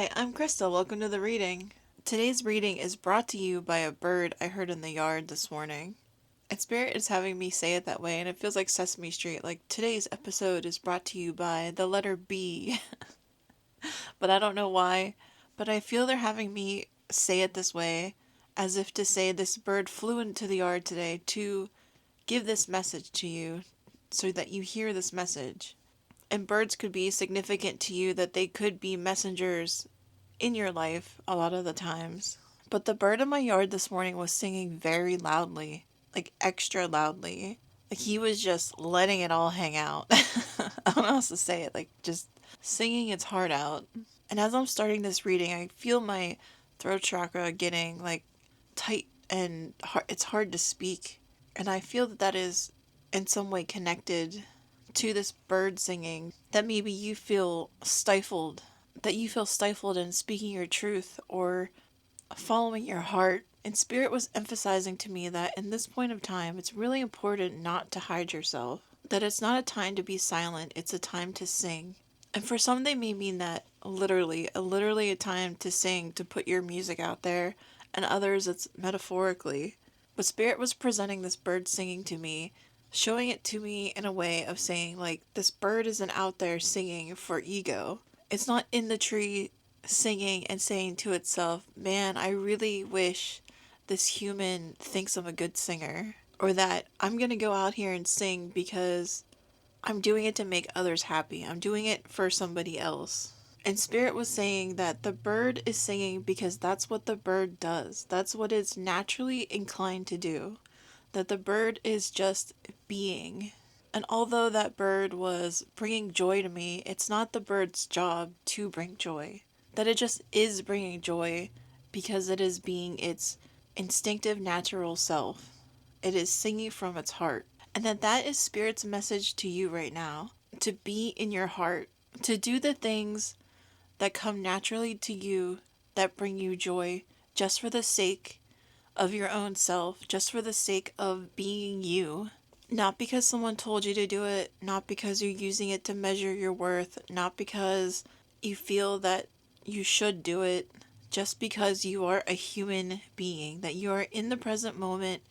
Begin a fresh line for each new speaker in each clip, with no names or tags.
Hi, I'm Krista. Welcome to the reading. Today's reading is brought to you by a bird I heard in the yard this morning. And Spirit is having me say it that way, and it feels like Sesame Street. Like, today's episode is brought to you by the letter B. But I don't know why. But I feel they're having me say it this way, as if to say this bird flew into the yard today to give this message to you, so that you hear this message. And birds could be significant to you, that they could be messengers in your life a lot of the times. But the bird in my yard this morning was singing very loudly, like extra loudly. Like he was just letting it all hang out. I don't know how else to say it, like just singing its heart out. And as I'm starting this reading, I feel my throat chakra getting like tight and hard, it's hard to speak. And I feel that that is in some way connected to this bird singing, that maybe you feel stifled, that you feel stifled in speaking your truth or following your heart. And Spirit was emphasizing to me that in this point of time, it's really important not to hide yourself, that it's not a time to be silent, it's a time to sing. And for some, they may mean that literally a time to sing, to put your music out there, and others it's metaphorically. But Spirit was presenting this bird singing to me, showing it to me in a way of saying, like, this bird isn't out there singing for ego. It's not in the tree singing and saying to itself, man, I really wish this human thinks I'm a good singer. Or that I'm gonna go out here and sing because I'm doing it to make others happy. I'm doing it for somebody else. And Spirit was saying that the bird is singing because that's what the bird does. That's what it's naturally inclined to do. That the bird is just being. And although that bird was bringing joy to me, it's not the bird's job to bring joy. That it just is bringing joy because it is being its instinctive natural self. It is singing from its heart. And that is Spirit's message to you right now. To be in your heart. To do the things that come naturally to you, that bring you joy, just for the sake of your own self, just for the sake of being you. Not because someone told you to do it, not because you're using it to measure your worth, not because you feel that you should do it, just because you are a human being, that you are in the present moment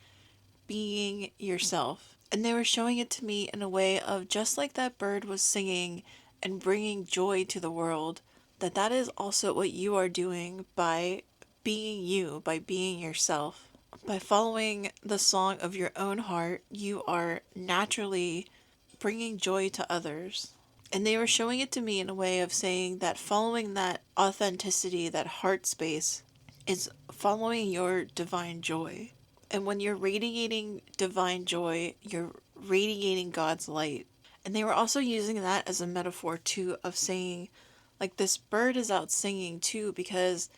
being yourself. And they were showing it to me in a way of just like that bird was singing and bringing joy to the world, that is also what you are doing by being you, by being yourself. By following the song of your own heart, you are naturally bringing joy to others. And they were showing it to me in a way of saying that following that authenticity, that heart space, is following your divine joy. And when you're radiating divine joy, you're radiating God's light. And they were also using that as a metaphor too, of saying, like, this bird is out singing too because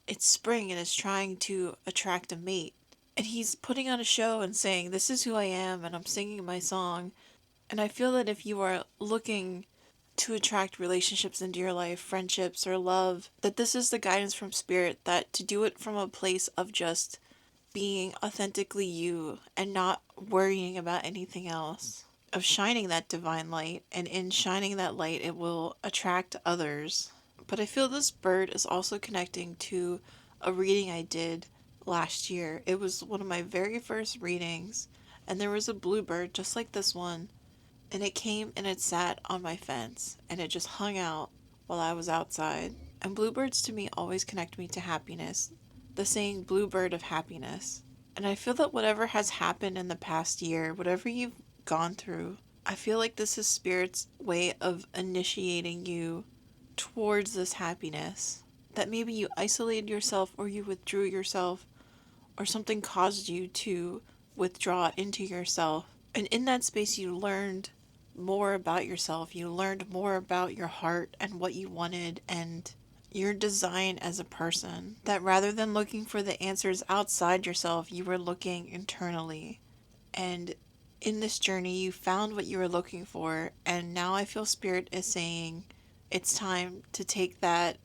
it's spring and is trying to attract a mate. And he's putting on a show and saying, this is who I am and I'm singing my song. And I feel that if you are looking to attract relationships into your life, friendships or love, that this is the guidance from Spirit, that to do it from a place of just being authentically you and not worrying about anything else. Of shining that divine light, and in shining that light, it will attract others. But I feel this bird is also connecting to a reading I did last year. It was one of my very first readings, and there was a bluebird just like this one, and it came and it sat on my fence, and it just hung out while I was outside. And bluebirds to me always connect me to happiness, the saying bluebird of happiness. And I feel that whatever has happened in the past year, whatever you've gone through, I feel like this is Spirit's way of initiating you towards this happiness. That maybe you isolated yourself or you withdrew yourself or something caused you to withdraw into yourself. And in that space, you learned more about yourself. You learned more about your heart and what you wanted and your design as a person. That rather than looking for the answers outside yourself, you were looking internally. And in this journey, you found what you were looking for. And now I feel Spirit is saying it's time to take that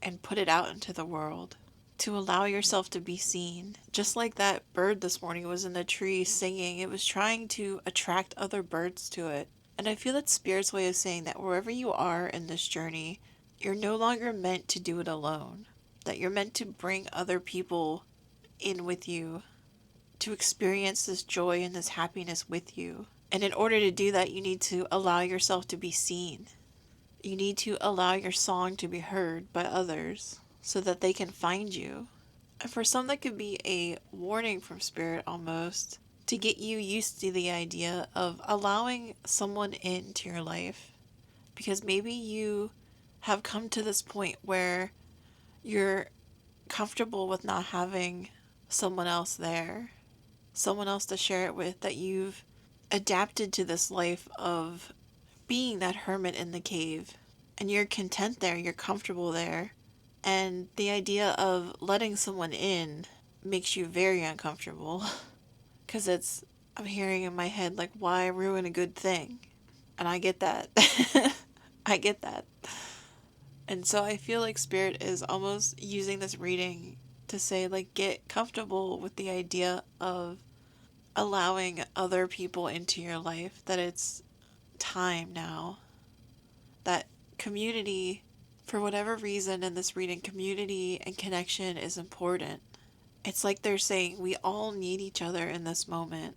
and put it out into the world, to allow yourself to be seen. Just like that bird this morning was in the tree singing, it was trying to attract other birds to it. And I feel that's Spirit's way of saying that wherever you are in this journey, you're no longer meant to do it alone, that you're meant to bring other people in with you to experience this joy and this happiness with you. And in order to do that, you need to allow yourself to be seen. You need to allow your song to be heard by others so that they can find you. And for some, that could be a warning from Spirit almost to get you used to the idea of allowing someone into your life. Because maybe you have come to this point where you're comfortable with not having someone else there, someone else to share it with, that you've adapted to this life of being that hermit in the cave. And you're content there, you're comfortable there. And the idea of letting someone in makes you very uncomfortable. Because I'm hearing in my head, like, why ruin a good thing? And I get that. I get that. And so I feel like Spirit is almost using this reading to say, like, get comfortable with the idea of allowing other people into your life, that it's time now. That community, for whatever reason in this reading, community and connection is important. It's like they're saying we all need each other in this moment,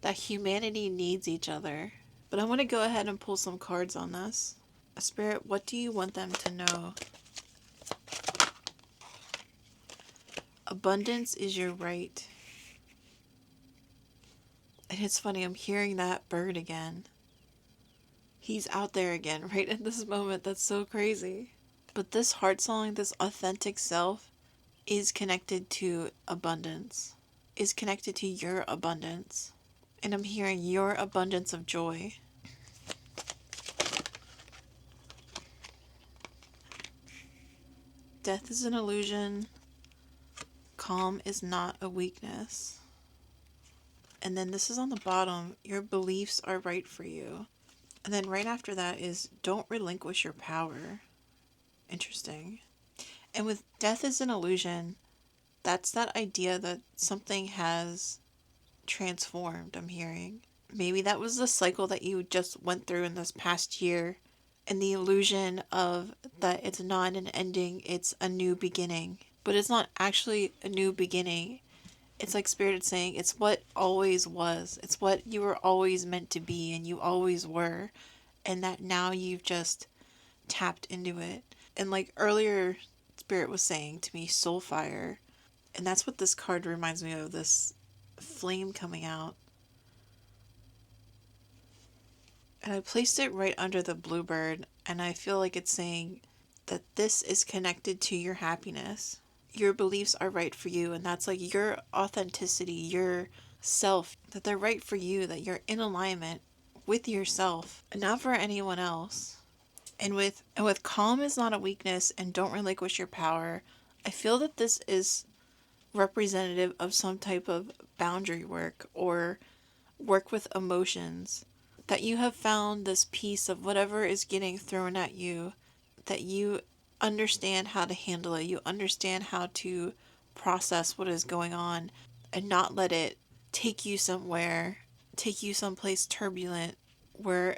that humanity needs each other. But I want to go ahead and pull some cards on this. Spirit, what do you want them to know? Abundance is your right. And it's funny, I'm hearing that bird again. He's out there again, right in this moment. That's so crazy. But this heart song, this authentic self, is connected to abundance, is connected to your abundance. And I'm hearing your abundance of joy. Death is an illusion. Calm is not a weakness. And then this is on the bottom, your beliefs are right for you. And then right after that is don't relinquish your power. Interesting. And with death is an illusion, that's that idea that something has transformed, I'm hearing. Maybe that was the cycle that you just went through in this past year, and the illusion of that it's not an ending, it's a new beginning. But it's not actually a new beginning. It's like Spirit is saying, it's what always was. It's what you were always meant to be, and you always were. And that now you've just tapped into it. And like earlier, Spirit was saying to me, soul fire. And that's what this card reminds me of, this flame coming out. And I placed it right under the bluebird, and I feel like it's saying that this is connected to your happiness. Your beliefs are right for you, and that's like your authenticity, your self, that they're right for you, that you're in alignment with yourself and not for anyone else. And with calm is not a weakness and don't relinquish your power, I feel that this is representative of some type of boundary work or work with emotions, that you have found this piece of whatever is getting thrown at you, that you understand how to handle it, you understand how to process what is going on and not let it take you somewhere, take you someplace turbulent where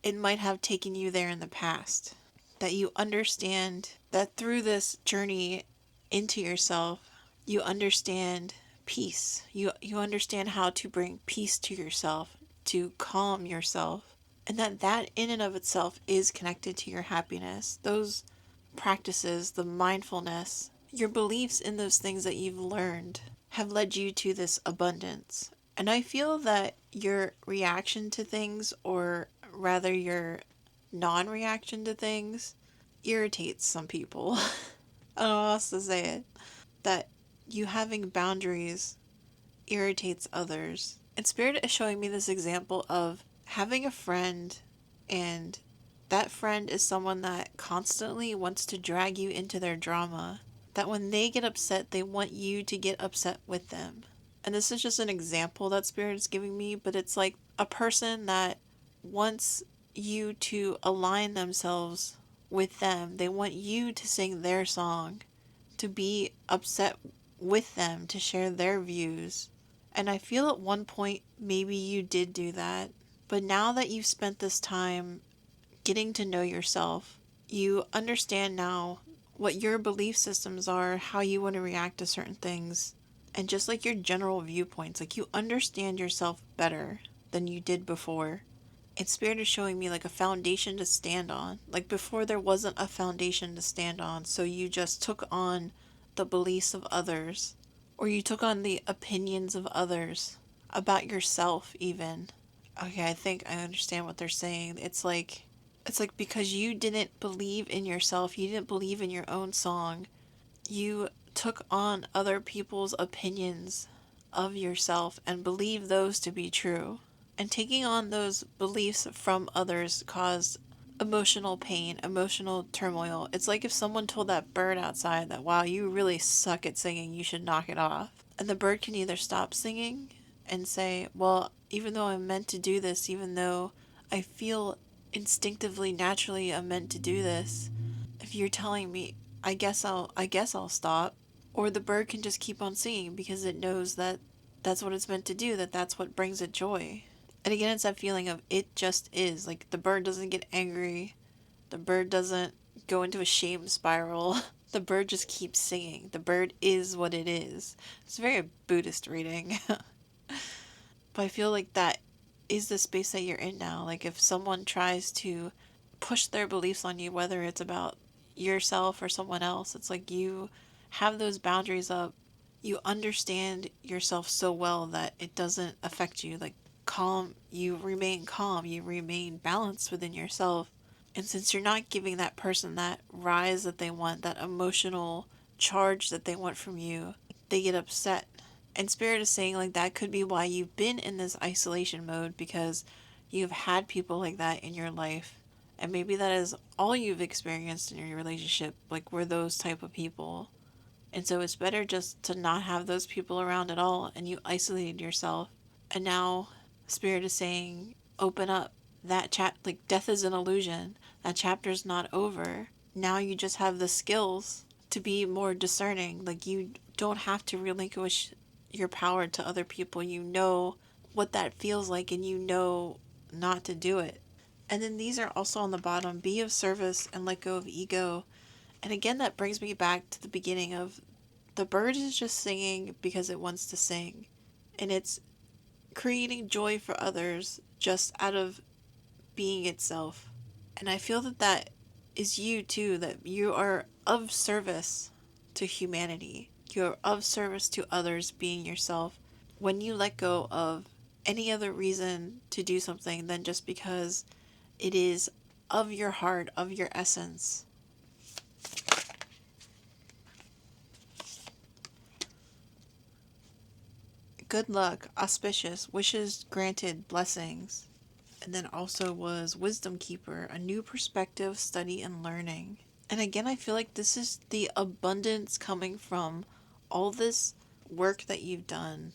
it might have taken you there in the past. That you understand that through this journey into yourself, you understand peace. You understand how to bring peace to yourself, to calm yourself, and that in and of itself is connected to your happiness. Those practices, the mindfulness, your beliefs in those things that you've learned have led you to this abundance. And I feel that your reaction to things, or rather your non-reaction to things, irritates some people. I don't know how else to say it. That you having boundaries irritates others. And Spirit is showing me this example of having a friend, and that friend is someone that constantly wants to drag you into their drama. That when they get upset, they want you to get upset with them. And this is just an example that Spirit is giving me, but it's like a person that wants you to align themselves with them. They want you to sing their song, to be upset with them, to share their views. And I feel at one point maybe you did do that. But now that you've spent this time getting to know yourself, You understand now what your belief systems are, how you want to react to certain things, and just like your general viewpoints. Like you understand yourself better than you did before. And Spirit is showing me like a foundation to stand on. Like before, there wasn't a foundation to stand on, so you just took on the beliefs of others, or you took on the opinions of others about yourself, even. Okay, I think I understand what they're saying. It's like because you didn't believe in yourself, you didn't believe in your own song, you took on other people's opinions of yourself and believed those to be true. And taking on those beliefs from others caused emotional pain, emotional turmoil. It's like if someone told that bird outside that, wow, you really suck at singing, you should knock it off. And the bird can either stop singing and say, well, even though I'm meant to do this, even though I feel instinctively, naturally I'm meant to do this, if you're telling me, I guess I'll stop. Or the bird can just keep on singing because it knows that that's what it's meant to do, that's what brings it joy. And again, it's that feeling of it just is. Like the bird doesn't get angry. The bird doesn't go into a shame spiral. The bird just keeps singing. The bird is what it is. It's a very Buddhist reading. But I feel like that is the space that you're in now. Like if someone tries to push their beliefs on you, whether it's about yourself or someone else, it's like you have those boundaries up. You understand yourself so well that it doesn't affect you. Like calm, you remain balanced within yourself. And since you're not giving that person that rise that they want, that emotional charge that they want from you, they get upset. And Spirit is saying like that could be why you've been in this isolation mode, because you've had people like that in your life. And maybe that is all you've experienced in your relationship, like were those type of people. And so it's better just to not have those people around at all, and you isolated yourself. And now Spirit is saying, open up. Like death is an illusion. That chapter's not over. Now you just have the skills to be more discerning. Like you don't have to relinquish your power to other people. You know what that feels like and you know not to do it. And then these are also on the bottom, be of service and let go of ego. And again, that brings me back to the beginning of the bird is just singing because it wants to sing. And it's creating joy for others just out of being itself. And I feel that that is you too, that you are of service to humanity. You're of service to others being yourself. When you let go of any other reason to do something than just because it is of your heart, of your essence. Good luck, auspicious, wishes granted, blessings. And then also was Wisdom Keeper, a new perspective, study, and learning. And again, I feel like this is the abundance coming from all this work that you've done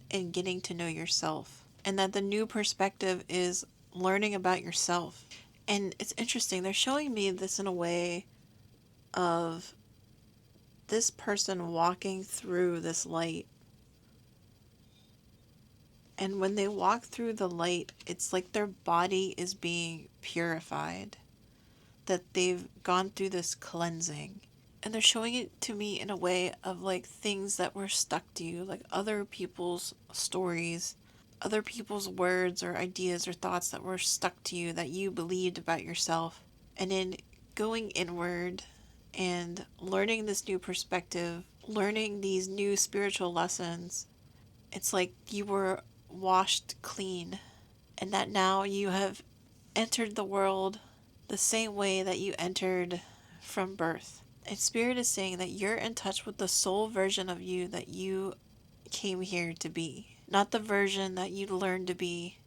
in getting to know yourself. And that the new perspective is learning about yourself. And it's interesting, they're showing me this in a way of this person walking through this light. And when they walk through the light, it's like their body is being purified, that they've gone through this cleansing. And they're showing it to me in a way of like things that were stuck to you, like other people's stories, other people's words or ideas or thoughts that were stuck to you that you believed about yourself. And in going inward and learning this new perspective, learning these new spiritual lessons, it's like you were washed clean, and that now you have entered the world the same way that you entered from birth. And Spirit is saying that you're in touch with the soul version of you that you came here to be. Not the version that you learned to be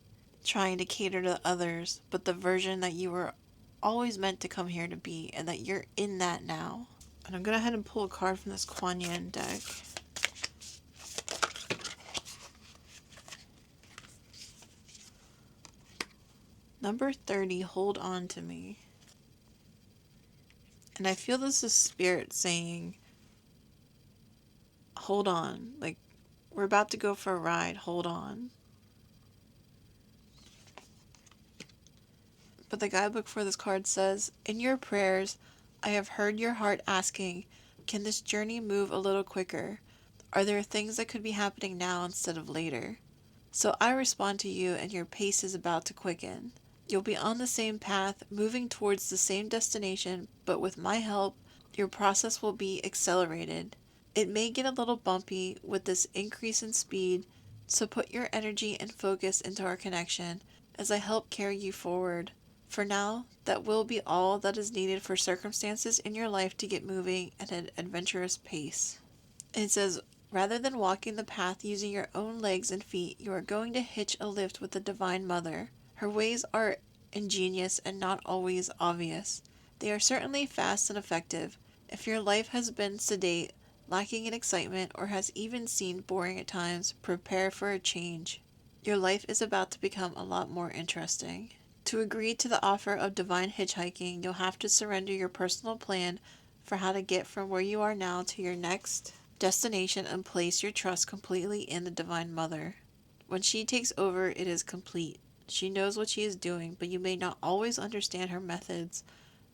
trying to cater to others, but the version that you were always meant to come here to be, and that you're in that now. And I'm going to go ahead and pull a card from this Kuan Yin deck. Number 30, hold on to me. And I feel this is Spirit saying, hold on. Like, we're about to go for a ride, hold on. But the guidebook for this card says, in your prayers, I have heard your heart asking, can this journey move a little quicker? Are there things that could be happening now instead of later? So I respond to you, and your pace is about to quicken. You'll be on the same path, moving towards the same destination, but with my help, your process will be accelerated. It may get a little bumpy with this increase in speed, so put your energy and focus into our connection as I help carry you forward. For now, that will be all that is needed for circumstances in your life to get moving at an adventurous pace. And it says, rather than walking the path using your own legs and feet, you are going to hitch a lift with the Divine Mother. Her ways are ingenious and not always obvious. They are certainly fast and effective. If your life has been sedate, lacking in excitement, or has even seemed boring at times, prepare for a change. Your life is about to become a lot more interesting. To agree to the offer of divine hitchhiking, you'll have to surrender your personal plan for how to get from where you are now to your next destination and place your trust completely in the Divine Mother. When she takes over, it is complete. She knows what she is doing, but you may not always understand her methods.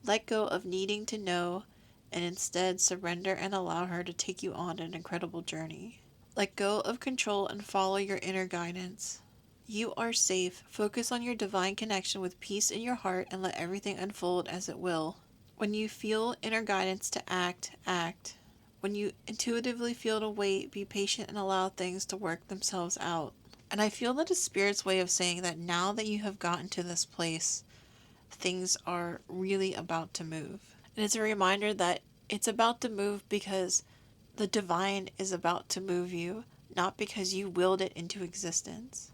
Let go of needing to know and instead surrender and allow her to take you on an incredible journey. Let go of control and follow your inner guidance. You are safe. Focus on your divine connection with peace in your heart and let everything unfold as it will. When you feel inner guidance to act, act. When you intuitively feel to wait, be patient and allow things to work themselves out. And I feel that is Spirit's way of saying that now that you have gotten to this place, things are really about to move. And it's a reminder that it's about to move because the divine is about to move you, not because you willed it into existence.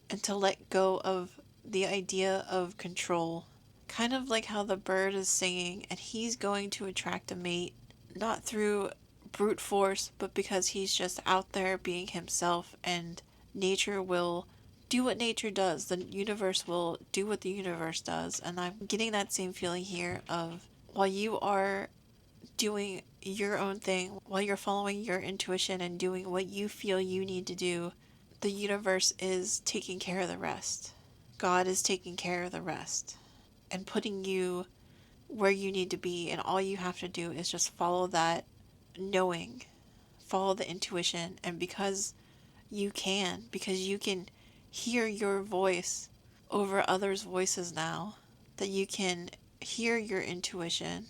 And to let go of the idea of control. Kind of like how the bird is singing and he's going to attract a mate, not through brute force, but because he's just out there being himself, and nature will do what nature does. The universe will do what the universe does. And I'm getting that same feeling here of while you are doing your own thing, while you're following your intuition and doing what you feel you need to do, the universe is taking care of the rest. God is taking care of the rest and putting you where you need to be, and all you have to do is just follow that knowing, follow the intuition, and because you can hear your voice over others' voices now, that you can hear your intuition,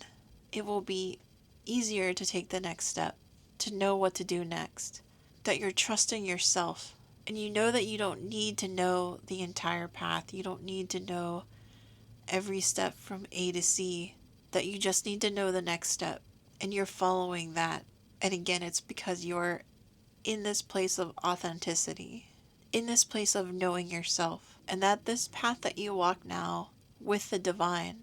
it will be easier to take the next step, to know what to do next, that you're trusting yourself. And you know that you don't need to know the entire path. You don't need to know every step from A to C, that you just need to know the next step. And you're following that. And again, it's because you're in this place of authenticity, in this place of knowing yourself. And that this path that you walk now with the divine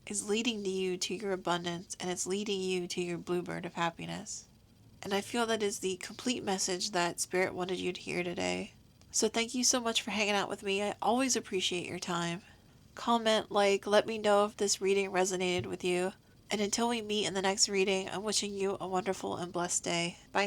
is leading you to your abundance, and it's leading you to your bluebird of happiness. And I feel that is the complete message that Spirit wanted you to hear today. So thank you so much for hanging out with me. I always appreciate your time. Comment, let me know if this reading resonated with you. And until we meet in the next reading, I'm wishing you a wonderful and blessed day. Bye.